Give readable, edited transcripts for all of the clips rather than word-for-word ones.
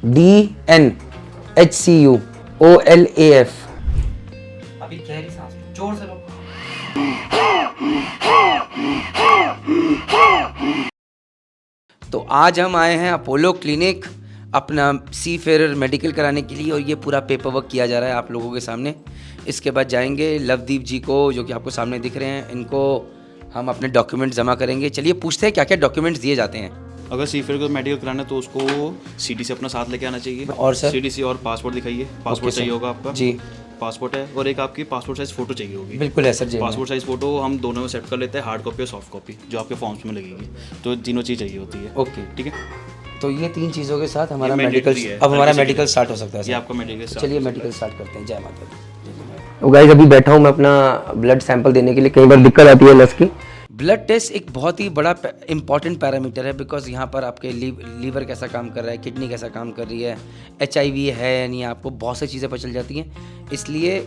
DNHCUOLAF। अभी गहरी सांस लो, जोर से लो। तो आज हम आए हैं अपोलो क्लिनिक अपना सी फेयर मेडिकल कराने के लिए, और ये पूरा पेपर वर्क किया जा रहा है आप लोगों के सामने। इसके बाद जाएंगे लवदीप जी को, जो कि आपको सामने दिख रहे हैं, इनको हम अपने डॉक्यूमेंट जमा करेंगे। चलिए पूछते हैं क्या क्या डॉक्यूमेंट्स दिए जाते हैं। अगर सीफेयर को मेडिकल कराना है तो उसको सीटीसी अपना साथ लेके आना चाहिए। और सर? सीटीसी और पासपोर्ट दिखाइए। पासपोर्ट चाहिए होगा आपका जी। पासपोर्ट है, और एक आपकी पासपोर्ट साइज फोटो चाहिए होगी। बिल्कुल है सर जी। पासपोर्ट साइज फोटो हम दोनों में सेट कर लेते हैं, हार्ड कॉपी और सॉफ्ट कॉपी, जो आपके फॉर्म्स में लगेगी। तो तीनों चीज़ चाहिए होती है। ओके ठीक है, तो ये 3 चीज़ों के साथ हमारा ये मेडिकल, mandatory है, अब हमारा हर किसी मेडिकल के लिए। स्टार्ट हो सकता है ये सर। आपका मेडिकल तो चलिए मेडिकल स्टार्ट करते हैं। जय माता दी। तो गाइस अभी बैठा हूँ मैं अपना ब्लड सैंपल देने के लिए। कई बार दिक्कत आती है लस की। ब्लड टेस्ट एक बहुत ही बड़ा इंपॉर्टेंट पैरामीटर है, बिकॉज यहाँ पर आपके लीवर कैसा काम कर रहा है, किडनी कैसा काम कर रही है, HIV है या नहीं, आपको बहुत सी चीज़ें पता चल जाती हैं। इसलिए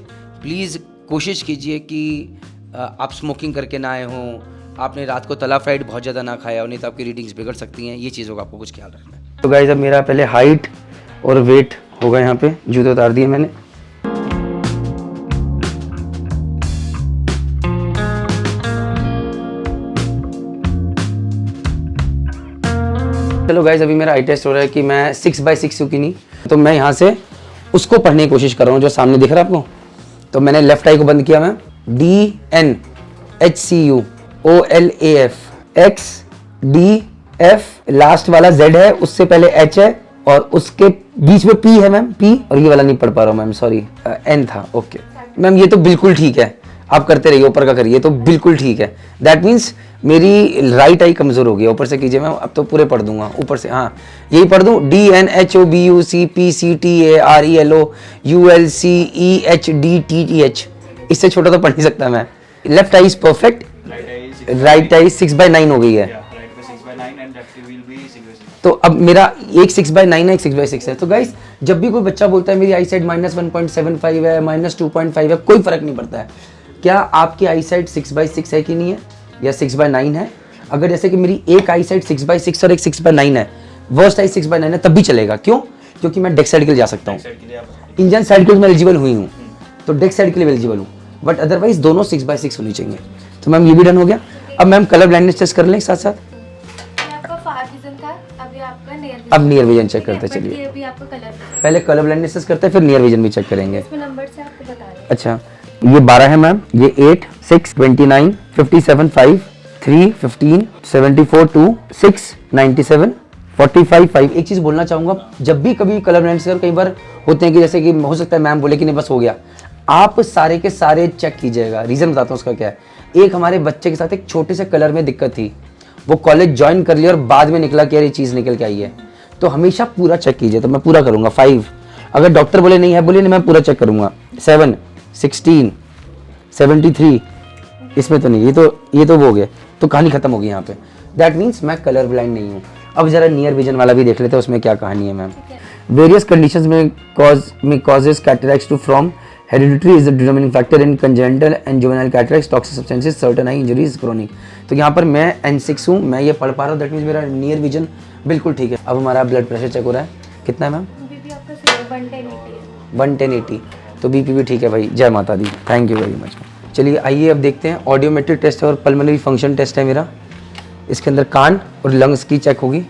प्लीज़ कोशिश कीजिए कि आप स्मोकिंग करके ना आए हों, आपने रात को तला फ्राइड बहुत ज़्यादा ना खाया हो, नहीं तो आपकी रीडिंग्स बिगड़ सकती हैं। ये चीज़ों का आपको कुछ ख्याल रखना है। तो गाइस अब मेरा पहले हाइट और वेट होगा। यहाँ पे जूते उतार दिए मैंने। चलो गाइस अभी मेरा आई टेस्ट हो रहा है कि मैं 6x6 की नहीं, तो मैं यहाँ से उसको पढ़ने की कोशिश कर रहा हूँ जो सामने दिख रहा है आपको। तो मैंने लेफ्ट आई को बंद किया, मैं DNHCUOLAF XDF, लास्ट वाला Z है, उससे पहले H है और उसके बीच में P है मैम, P, और ये वाला नहीं पढ़ पा रहा हूँ मैम, सॉरी, N था। ओके मैम, ये तो बिल्कुल ठीक है, आप करते रहिए, ऊपर का करिए, तो बिल्कुल ठीक है। दैट मीन्स मेरी राइट आई कमजोर हो गई। ऊपर से कीजिए मैम, अब तो पूरे पढ़ दूंगा ऊपर से। हाँ यही पढ़ दूं, DNHOBUCPCTARELOULCEHDTTH, इससे छोटा तो पढ़ नहीं सकता मैं। Left I is perfect, right I 6/9 हो गई है। राइट पे 6/9 एंड लेफ्ट विल बी 6/6। तो अब मेरा एक 6/9 है, एक 6/6 है। तो गाइस जब भी कोई बच्चा बोलता है मेरी आई साइड -1.75 है, -2.5 है, कोई फर्क नहीं पड़ता है। क्या आपकी आई साइड 6/6 है कि नहीं है, या 6/9 है? अगर जैसे कि मेरी एक आई साइड 6/6 और एक 6/9 है, वर्स्ट आई 6/9 है, तब भी चलेगा। क्यों? क्योंकि मैं डेक्स साइड के लिए जा सकता हूँ। इंजन साइड के लिए मैं एलिजिबल हुई हूँ, तो डेक्स साइड के लिए एलिजिबल हूँ, बट अदरवाइज दोनों 6/6 होनी चाहिए। तो मैम ये भी डन हो गया। अब मैम कलर ब्लाइंडनेस टेस्ट कर लें साथ साथ। आपका फार विजन था, अभी आपका नियर विजन। अब नियर विजन चेक करते हैं। चलिए अभी आपका कलर पहले कलर ब्लाइंडनेस टेस्ट करते हैं, फिर नियर विजन भी चेक करेंगे। इसमें नंबर से आपको बता रहे हैं। अच्छा ये 12 है मैम, ये 8 6 29 57 5 3 15 74 2 6 97 45 5। एक चीज़ बोलना चाहूँगा, जब भी कभी कलर ब्लाइंड सर कई बार होते हैं कि जैसे कि हो सकता है मैम बोले कि नहीं बस हो गया, आप सारे के सारे चेक कीजिएगा। रीज़न बताता हूँ उसका क्या है। एक हमारे बच्चे के साथ एक छोटे से कलर में दिक्कत थी, वो कॉलेज ज्वाइन कर लिया और बाद में निकला कि यार ये चीज़ निकल के आई है। तो हमेशा पूरा चेक कीजिए। तो मैं पूरा करूँगा। 5 अगर डॉक्टर बोले नहीं है, बोले नहीं, मैं पूरा चेक करूँगा। 7 16 73, इसमें तो नहीं, ये तो वो हो गया, तो कहानी खत्म होगी यहाँ पे। दैट मीन्स मैं कलर ब्लाइंड नहीं हूँ। अब जरा नियर विजन वाला भी देख लेते हैं, उसमें क्या कहानी है मैम। वेरियस कंडीशंस में causes cataracts to from heredity is the determining factor in congenital and juvenile cataracts, toxic substances, certain eye injuries, chronic. तो यहाँ पर मैं N6 हूँ, मैं ये पढ़ पा रहा हूँ। दैट मीन्स मेरा नियर विजन बिल्कुल ठीक है। अब हमारा ब्लड प्रेशर चेक हो रहा है, कितना है मैम? बीपी आपका 110/80 है। 110/80, तो बीपी भी ठीक है भाई। जय माता दी, थैंक यू वेरी मच। चलिए आइए अब देखते हैं। ऑडियोमेट्रिक टेस्ट है और पल्मोनरी फंक्शन टेस्ट है मेरा। इसके अंदर कान और लंग्स की चेक होगी।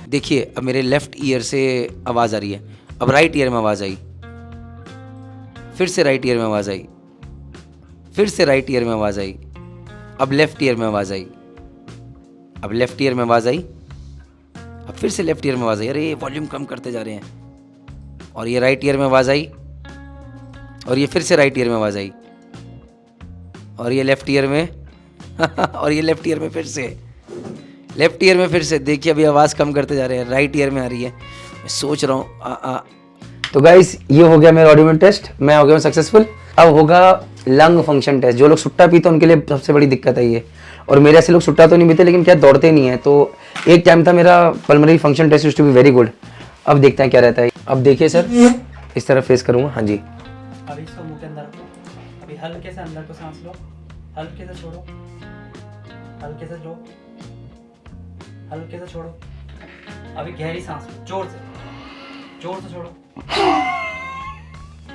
देखिए अब मेरे लेफ्ट ईयर से आवाज़ आ रही है, अब राइट ईयर में आवाज़ आई, फिर से राइट ईयर में आवाज़ आई, फिर से राइट ईयर में आवाज़ आई, अब लेफ्ट ईयर में आवाज़ आई, अब लेफ्ट ईयर में आवाज़ आई, अब फिर से लेफ्ट ईयर में आवाज़ आई। अरे वॉल्यूम कम करते जा रहे हैं। और ये राइट ईयर में आवाज़ आई, और ये फिर से राइट ईयर में आवाज़ आई, और ये लेफ्ट ईयर में और ये लेफ्ट ईयर में फिर से, लेफ्ट ईयर में फिर से। देखिए अभी आवाज़ कम करते जा रहे हैं, राइट ईयर में आ रही है। मैं सोच रहा हूँ तो गाइस ये हो गया मेरा ऑडियोमेट्रिक टेस्ट, मैं हो गया सक्सेसफुल। अब होगा लंग फंक्शन टेस्ट। जो लोग सुट्टा पीते हैं उनके लिए सबसे बड़ी दिक्कत है ये, और मेरे ऐसे लोग सुट्टा तो नहीं पीते लेकिन क्या दौड़ते नहीं है। तो एक टाइम था मेरा pulmonary function test used to be very good. अब देखते हैं क्या रहता है। अब देखिए सर, इस तरह फेस करूँगा। हाँ जी, अभी इसको मुंह के अंदर रखो, अभी हल्के से अंदर को सांस लो, हल्के से छोड़ो, हल्के से लो, हल्के से छोड़ो। अभी गहरी सांस लो, जोर से। जोर से छोड़ो,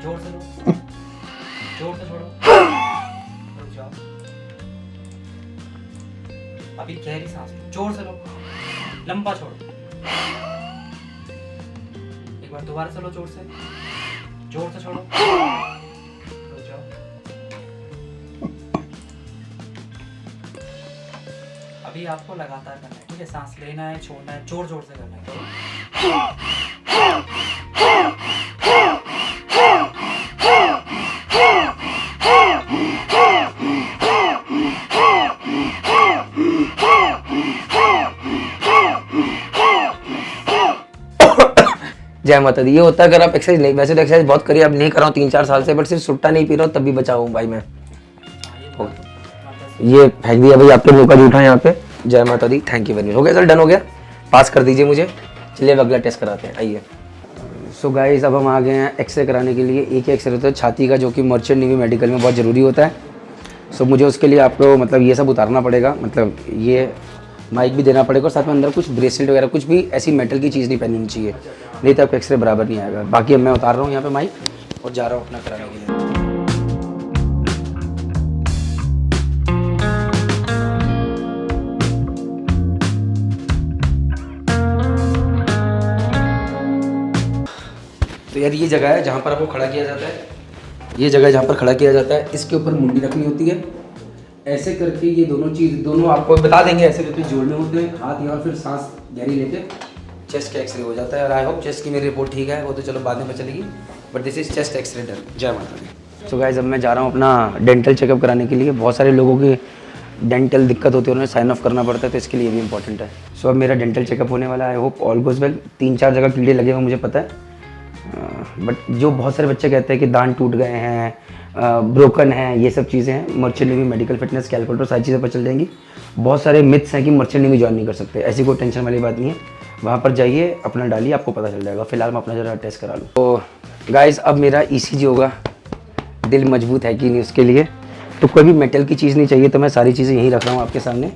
जोर से लो, जोर से छोड़ो, रुक जाओ। अभी गहरी सांस लो, जोर से लो, लंबा छोड़ो। एक बार दोबारा से लो, जोर से छोड़ो, रुक जाओ। अभी आपको लगातार करना है, ठीक है? सांस लेना है, छोड़ना है, जोर जोर से करना है। जय माता दी। ये होता है अगर आप एक्सरसाइज नहीं, वैसे तो एक्सरसाइज बहुत करी, अब नहीं कर रहा हूँ 3-4 साल से, बट सिर्फ सुट्टा नहीं पी रहा हूँ तब भी बचा हूँ भाई मैं। ये फेंक दिया भाई आपके मुंह का जूठा यहाँ पे। जय माता दी, थैंक यू वेरी मच। हो गया सर, डन हो गया, पास कर दीजिए मुझे। चलिए अब अगला टेस्ट कराते हैं, आइए। सो गाइस अब हम आ गए हैं एक्सरे कराने के लिए। एक एक्सरे होता है छाती का, जो कि मर्चेंट नेवी मेडिकल में बहुत ज़रूरी होता है। सो मुझे उसके लिए आपको मतलब ये सब उतारना पड़ेगा, मतलब ये माइक भी देना पड़ेगा और साथ में अंदर कुछ ब्रेसलेट वगैरह कुछ भी ऐसी मेटल की चीज़ नहीं पहननी चाहिए, नहीं तो आपका एक्सरे बराबर नहीं आएगा। बाकी अब मैं उतार रहा हूँ यहाँ पे माइक और जा रहा हूँ अपना कराने के लिए। तो यार ये जगह है जहाँ पर आपको खड़ा किया जाता है, ये जगह जहाँ पर खड़ा किया जाता है, इसके ऊपर मुंडी रखनी होती है। ऐसे करके ये दोनों आपको बता देंगे, ऐसे करके जोड़ने होते हैं हाथ यहाँ, फिर सांस गहरी लेके चेस्ट का एक्सरे हो जाता है। और आई होप चेस्ट की मेरी रिपोर्ट ठीक है, वो तो चलो बाद में पता चलेगी, but this is chest x ray done. जय माता दी। सो गाइस अब मैं जा रहा हूँ अपना डेंटल चेकअप कराने के लिए। बहुत सारे लोगों की डेंटल दिक्कत होती है, उन्हें साइन ऑफ करना पड़ता है, तो इसके लिए भी इंपॉर्टेंट है। सो अब मेरा डेंटल चेकअप होने वाला है, I hope all goes well. 3-4 जगह कीड़े लगे हुए मुझे पता है, बट जो बहुत सारे बच्चे कहते हैं कि दांत टूट गए हैं, ब्रोकन है, ये सब चीज़ें हैं। Merchant navy medical fitness calculator सारी चीज़ें पता चल जाएंगी। बहुत सारे मिथ्स हैं कि मर्चेंट नेवी ज्वाइन नहीं कर सकते, ऐसी कोई टेंशन वाली बात नहीं है। वहाँ पर जाइए, अपना डालिए, आपको पता चल जाएगा। फिलहाल मैं अपना जरा टेस्ट करा लूँ। तो गाइस अब मेरा ECG होगा, दिल मजबूत है कि नहीं उसके लिए। तो कोई भी मेटल की चीज़ नहीं चाहिए, तो मैं सारी चीज़ें यहीं रख रहा हूँ आपके सामने।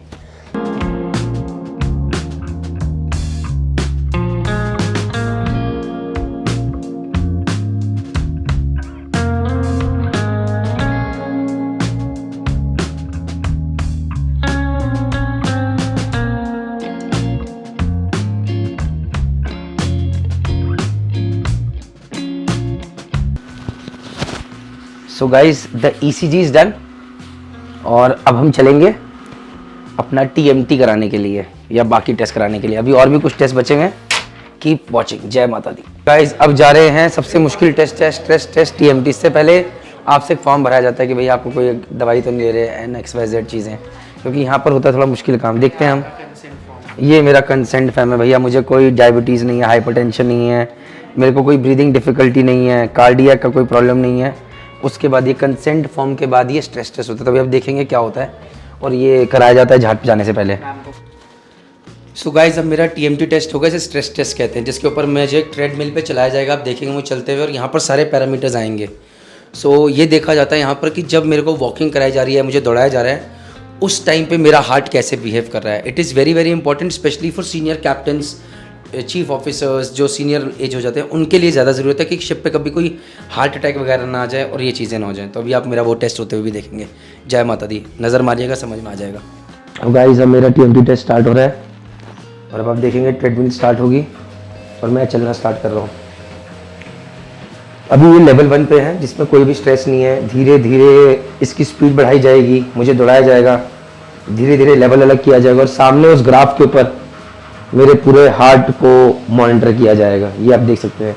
So guys the ECG is done और अब हम चलेंगे अपना TMT कराने के लिए या बाकी टेस्ट कराने के लिए। अभी और भी कुछ टेस्ट बचे हैं, कीप वॉचिंग। जय माता दी। गाइज अब जा रहे हैं सबसे मुश्किल टेस्ट TMT। इससे पहले आपसे एक फॉर्म भराया जाता है कि भाई आपको कोई दवाई तो नहीं ले रहे, XYZ चीज़ें, क्योंकि यहाँ पर होता है थोड़ा मुश्किल काम। देखते हैं हम, ये मेरा कंसेंट फॉर्म है भैया। मुझे कोई डायबिटीज़ नहीं है, हाइपरटेंशन नहीं है, मेरे को कोई ब्रीदिंग डिफिकल्टी नहीं है, कार्डियक का कोई प्रॉब्लम नहीं है। उसके बाद ये कंसेंट फॉर्म के बाद ये स्ट्रेस टेस्ट होता है, तभी आप देखेंगे क्या होता है। और ये कराया जाता है झाट पे जाने से पहले। सो गाइस अब मेरा TMT टेस्ट होगा, इसे स्ट्रेस टेस्ट कहते हैं, जिसके ऊपर मुझे एक ट्रेडमिल पे चलाया जाएगा। आप देखेंगे मुझे चलते हुए और यहाँ पर सारे पैरामीटर्स आएंगे। सो ये देखा जाता है यहाँ पर कि जब मेरे को वॉकिंग कराई जा रही है, मुझे दौड़ाया जा रहा है, उस टाइम पे मेरा हार्ट कैसे बिहेव कर रहा है। It is very very important, specially for senior captains, chief officers जो सीनियर एज हो जाते हैं, उनके लिए ज़्यादा ज़रूरत है कि शिप पे कभी कोई हार्ट अटैक वगैरह ना आ जाए और ये चीज़ें ना हो जाएं। तो अभी आप मेरा वो टेस्ट होते हुए भी देखेंगे। जय माता दी। नज़र मारिएगा, समझ में आ जाएगा। अब गाइस अब मेरा TMT टेस्ट स्टार्ट हो रहा है और अब आप देखेंगे ट्रेडमिल स्टार्ट होगी और मैं चलना स्टार्ट कर रहा हूँ। अभी ये लेवल 1 पे है, जिसमें कोई भी स्ट्रेस नहीं है। धीरे धीरे इसकी स्पीड बढ़ाई जाएगी, मुझे दौड़ाया जाएगा, धीरे धीरे लेवल अलग किया जाएगा और सामने उस ग्राफ के ऊपर मेरे पूरे हार्ट को मॉनिटर किया जाएगा। ये आप देख सकते हैं।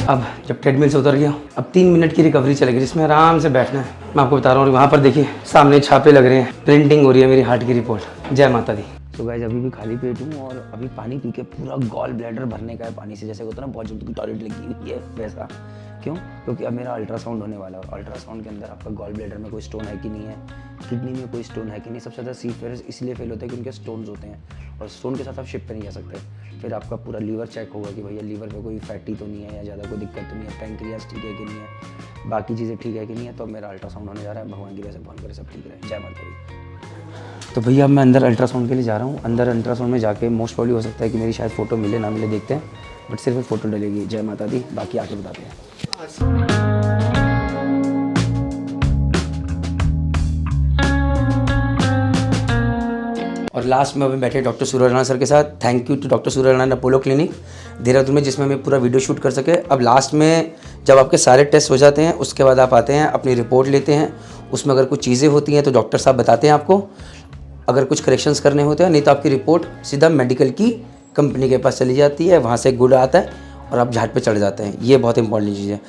अब जब ट्रेडमिल से उतर गया, अब 3 मिनट की रिकवरी चलेगी, जिसमें आराम से बैठना है। मैं आपको बता रहा हूँ, वहाँ पर देखिए सामने छापे लग रहे हैं, प्रिंटिंग हो रही है मेरी हार्ट की रिपोर्ट। जय माता दी। तो गाइस अभी भी खाली पेट हूँ और अभी पानी पी के पूरा गॉल ब्लैडर भरने का है पानी से, जैसे होता है ना बहुत जल्दी टॉयलेट लगी हुई है वैसा। क्यों? क्योंकि अब मेरा अल्ट्रासाउंड होने वाला है और अल्ट्रासाउंड के अंदर आपका गॉल ब्लैडर में कोई स्टोन है कि नहीं है, किडनी में कोई स्टोन है कि नहीं। सबसे ज़्यादा सीफेयर्स इसलिए फेल होते हैं कि उनके स्टोन्स होते हैं और स्टोन के साथ आप शिप पे नहीं जा सकते। फिर आपका पूरा लीवर चेक होगा कि भैया लीवर पे कोई फैटी तो नहीं है या ज़्यादा कोई दिक्कत तो नहीं है, पैंक्रियास ठीक है कि नहीं है, बाकी चीज़ें ठीक है कि नहीं है। तो अब मेरा अल्ट्रासाउंड होने जा रहा है, भगवान की वजह से भगवान करे सब ठीक रहे, जय माता दी। तो भैया अब मैं अंदर अल्ट्रासाउंड के लिए जा रहा हूँ। अंदर अल्ट्रासाउंड में जाके मोस्ट प्रॉब्ली हो सकता है कि मेरी शायद फ़ोटो मिले ना मिले, देखते हैं, बट सिर्फ एक फ़ोटो डलेगी। जय माता दी, बाकी आके बताते हैं। और लास्ट में अभी बैठे डॉक्टर सूर्य राणा सर के साथ। Thank you to doctor Surya Rana Apollo clinic Dehradun में, जिसमें हमें पूरा वीडियो शूट कर सके। अब लास्ट में जब आपके सारे टेस्ट हो जाते हैं उसके बाद आप आते हैं, अपनी रिपोर्ट लेते हैं, उसमें अगर कुछ चीज़ें होती हैं तो डॉक्टर साहब बताते हैं आपको, अगर कुछ करेक्शंस करने होते हैं, नहीं तो आपकी रिपोर्ट सीधा मेडिकल की कंपनी के पास चली जाती है, वहाँ से गुड आता है और आप झाट पे चढ़ जाते हैं। ये बहुत इंपॉर्टेंट चीज़ है।